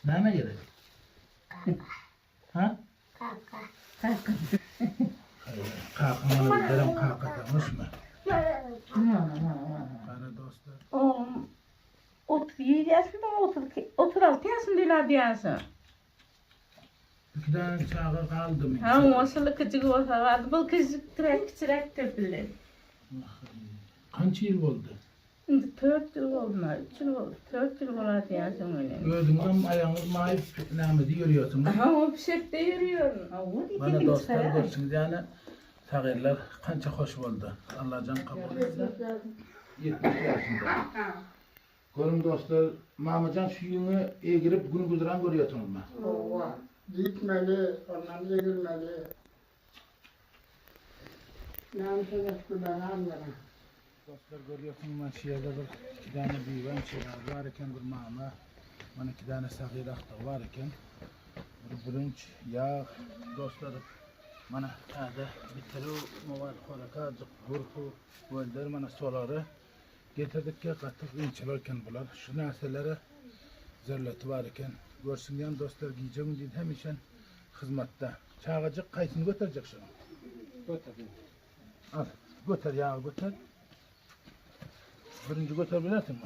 Neme gerek? Ha? Kalkmanı derim kalkatamış mı? Bana dostlar. Otur yiyeceksin ama oturalım diyorsun değil diyorsun. İki tane çağı kaldım. Ha maşallah küçük olsa vardı. Bu küçük kürek köpüller. Kaç yıl oldu? Şimdi 4 yıl oldu mu? 3 yıl oldu. 4 yıl oldu diyorsun öyle. Gördüğüm ayağınız mahip namedi yürüyorsunuz. Aha o fişekte yürüyorum. Bana dostlar görsün yani tağirler kança hoş oldu. Allah can kabul etsin. 70 yaşında. Görün dostlar, Mamacan suyunu eğirip gün güldüren görüyorsunuz mu? Ova. Gitmeli, ondan yürümeli. Namusuna kullananlara. Dostlar görüyorsunuz mu? Şehirde bir iki tane büyüyen şeyler var iken bir mama. Bana iki tane sakir akta var iken. Bir bürünç, yağ, dostlar. Bana hadi bitiru muvat kolakacık, burku, öldür bana soları. Getirdik ki kattık inçilerken bular. Şu naselere zerleti var iken. Görsün yan dostlar giyeceğim değil hem işen hizmette. Çağacık kaysını götürecek şunu. Götürdüm. Al götür yağı götür. Birinci götürebilirsin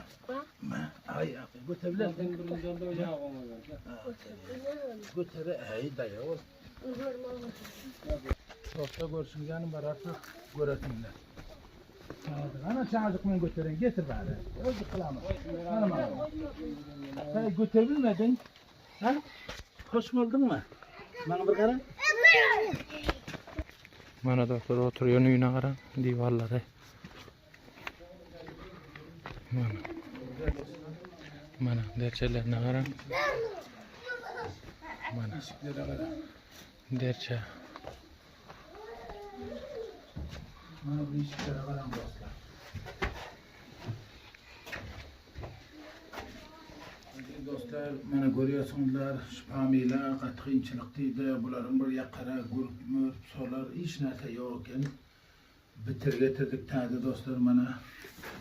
mi? Ay abi götürebilirsin. Götür ay daya ol. Dostlar görsün yanım var artık göresinler. Ana çağırdık mı götürün getir bari. Özür kılama. Sen götürebilmedin. Ha? Hoş mu oldun mu? Bana bir kara. Mana doktor oturuyor nüyüne karan divarları. Mana derçelerine karan. Mana derçe. Bana bu işlere karan dostlar. Dostlar, bana görüyorsunuzlar, şüphamıyla, katkıyınçılıktıydı, bunların bir yakara, grup, mürp, solar, hiç neyse yokken bitir getirdik tadı dostlar bana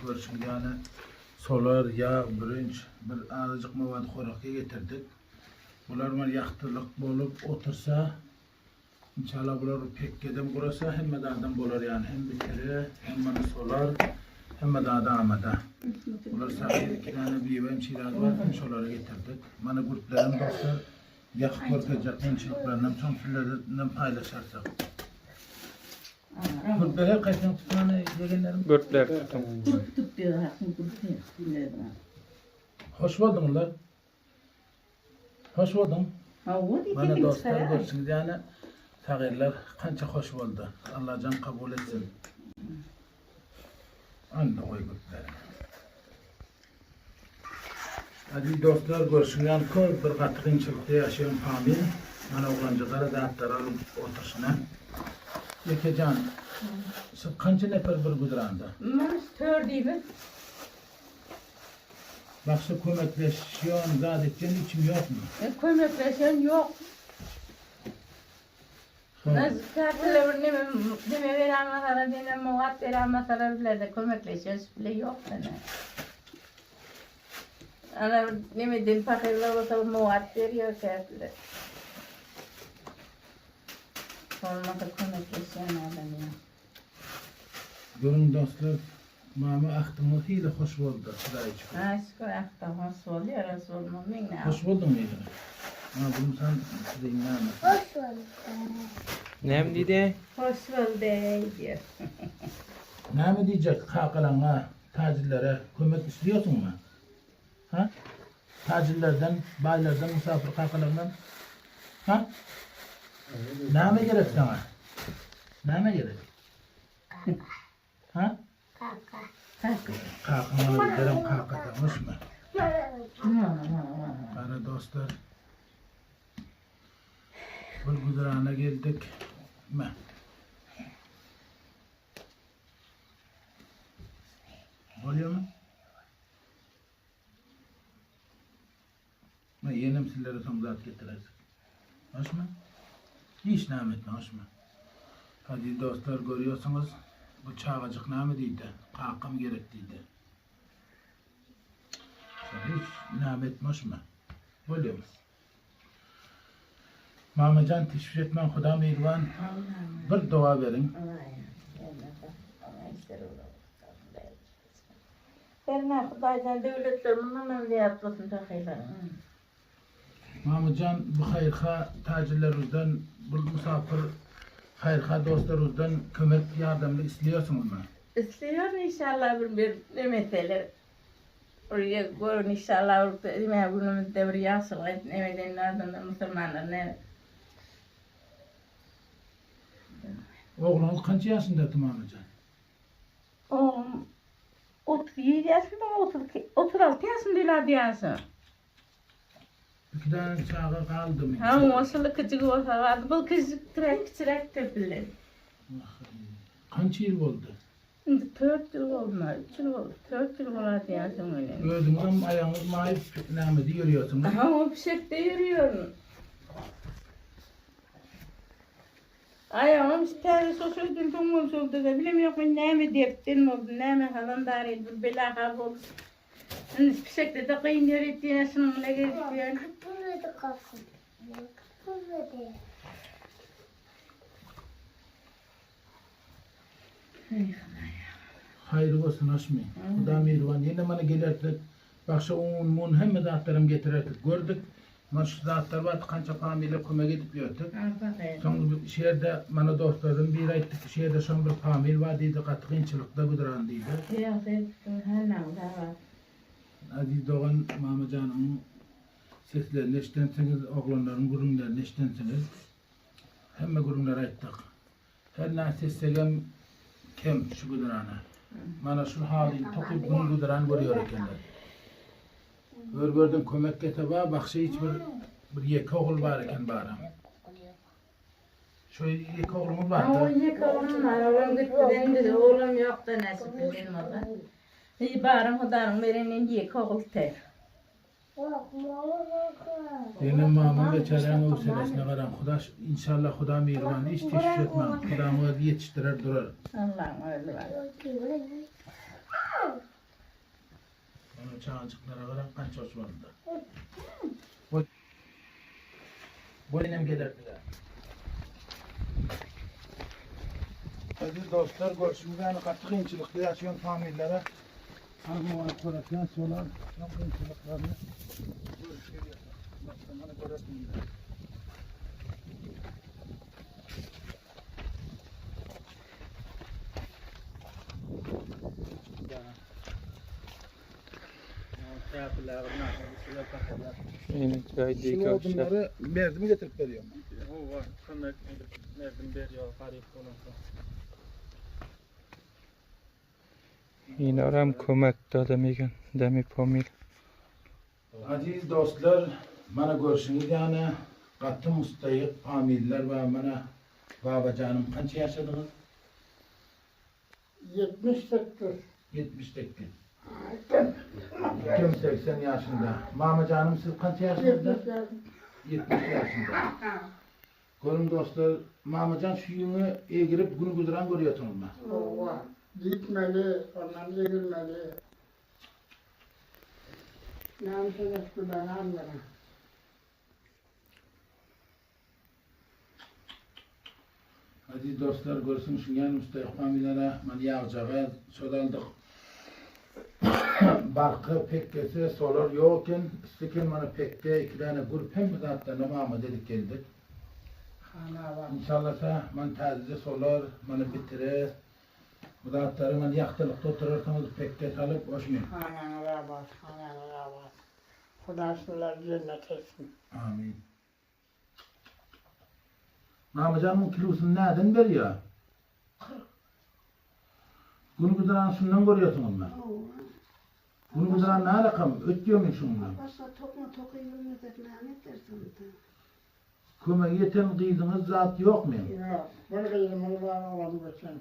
görsün yani solar, yağ, bürünç, bir azıcık mavad xorakya getirdik. Bunlar bana yaktırlık bolup otursa, inşallah bunlar pek gedem kurasa hem adam bolar yani hem bitiri, hem bana solar, hem de adamada. Bunlar sadece iki tane büyüğüm şeyler var, şunları getirdik. Bana gruplarım dostlar, yakıp korkacak ençiliklerini son türlerinden paylaşarsak. Gruplara kaç tane yegenlerim? Görpler tutun. Grup diyor hakkın grup. Hoş buldun lan. Hoş buldun. Bana dostlar görsün yani tağirler kança hoş oldu. Allah can kabul etsin. Anne koy grupları. Hadi dostlar görsün yani koy bir katkınçılıkta yaşayan famil. Bana oğlancılara da atlaralım otursunlar. Yekecan, siz kança nefer bir güdüranda? Ben 4 değil mi? Bak şu kömekleşiyorsun, zadetçen içim yok mu? Kömekleşen yok. Ben kartları neme veren masara, neme muhat veren masara bile de kömekleşen bile yok bana. Ana neme din fakirler olsa muhat veriyor kartları. Olmasa kömekleşen adam ya. Görün dostlar, mama ahtımı hile hoş oldu. Aşkı akta hoş oluyor, hoş olmam ne? Hoş buldun mu yine? Ha bunu sen size inanma. Nem dedi? Hoş bulduk diyor. Ne mi diyecek kalkalana, tacirlere kömek istiyorsun mu? Ha? Tacirlerden, baylardan, misafir kalkalarından. Ha? Ne mi gerek sana? Ne mi gerek? Ha? Kalkmanı derim kalkatamış mı? Bana dostlar, bir güzerana geldik mi? Oluyor mu? Yenim sizlere son zat getiririz. Hoş mu? Hiç nametme, hoş mu? Hadi dostlar görüyorsunuz, bu çağacık nametiydi, kalkım gerekliydi. Hiç nametme, hoş mu? Oluyor mu? Mamacan teşvik etmen Huda meyilvan. Bir dua verin. Derine Xudaydan devletlerin ameliyat olsun takıyla. Mamacan bu hayırha tacirlerimizden, bu misafir hayırha dostlarımızdan kömek yardımını istiyorsunuz mu? İstiyor inşallah bir mesele. Oraya görün inşallah oraya günümüzde bir yaşlı emedenlerden Müslümanlar ne? Oğlunuz kaç yaşındadır Mamacan? Oğlum 37 yaşında mı 36 yaşında diyorsun. İki tane çağı kaldı mı? Ha o aslında küçük olsa vardı. Bu küçük trek tepkiler. Kaç yıl oldu? Şimdi 4 yıl oldu, 3 yıl oldu. 4 yıl oldu diyorsun öyle. Gördüğünüz ayağınız mahip namı yürüyorsunuz. Aha o fişekte yürüyorum. Ayağım işte sosyal tomum oldu da bilmiyorum ben ne mi dertten oldu ne mi falan darıydı bir bela hal oldu. Şimdi fişekte de kıyın öğrettiğine sınırla geziyor. Burada kalsın. Burada. Hayırlı olsun Aşmi. Huda meyilvan. Yine bana gelirdik. Bak şu un hem zatlarım getirirdik. Gördük. Ama şu zatlar var. Kança pamile kömek edip yörtük. Sonra şehirde bana dostlarım bir ayttık. Şehirde son bir pamil var deydi. Katı kıyınçılıkta güdüran deydi. Aziz Doğan Mamacan'ın seslerini eşitensiniz, oğlanların gurunlarını eşitensiniz. Hemme gurunlar ayttık. Her nasi segem kem şu güdürana. Mana şu halin tokip bunu güdüran görüyor ekenler. Gördüm kömek getaba bakşı hiç bir yeke oğul var eken baram. Şu yeke oğlumuz var O da. yek oğlum var, oğlum gitti dedi, oğlum yok da nasip edin orada. İyi barım hudarım verenin yek oğul ter. Benim mamam ve çarem o senesine karan Hudaş inşallah Huda meyilvan hiç teşvik etmem. Huda'mı yetiştirer durar. Allah'ım öyle var. Onun çağcıklara karan kaç hoş vardı. Bu benim gelirdiler. Aziz dostlar, görüşümüzden katı kıyınçılıkta yaşayan famillere hanımı korasyon solar, son kıyınçılıklarını görüşüyor. Baksamana görürsün. Yine çay Şu dikmişler. odunları merdimi getirip veriyorum. O var. Kömek nereden veriyor garip olan. Yine oram kömek dadım eken. Demi pomil. Aziz dostlar, bana görüşünüz yani katı mustayık amiller ve bana babacanım kaç yaşadınız? 78. 78. Kim 80 yaşında. Mamacanım siz kaç yaşında? 70 yaşında. Görün dostlar, Mamacan şu yünü eğirip günü güldüren görüyorsunuz mu? O var. Gitmeli, ondan yürümeli. Namusuna şükürler Allah'a. Aziz dostlar, görsün şu yan müstahik familere ben yağcağa sodaldık. Barkı pekkesi solar yokken, istikin bana pekke iki tane grup hem zaten namamı dedik geldik. Hana var. İnşallah da ben tazize solar, bana bitire. Bu zatları ben yaktılıkta oturursanız pekke salıp hoşmayın. Hanalara bak, hanalara bak. Kudaşlılar cennet etsin. Amin. Mamacanın kilosunu nereden veriyor? Bunu güdüren şundan görüyorsunuz mu? Bunu güdüren ne rakam? Ötüyor mu şundan? Başka tokma yürümez etmeyene dersin de. Köme yeten kıydığınız zat yok mu? Yok, böyle yirmi var olan geçen.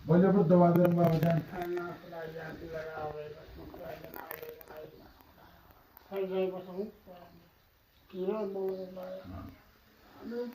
Böyle bir dua verin babacan. Hana kudaşlar diler ağlayla, kudaşlar ağlayla. Her şey basın. Kira bolu. Amin.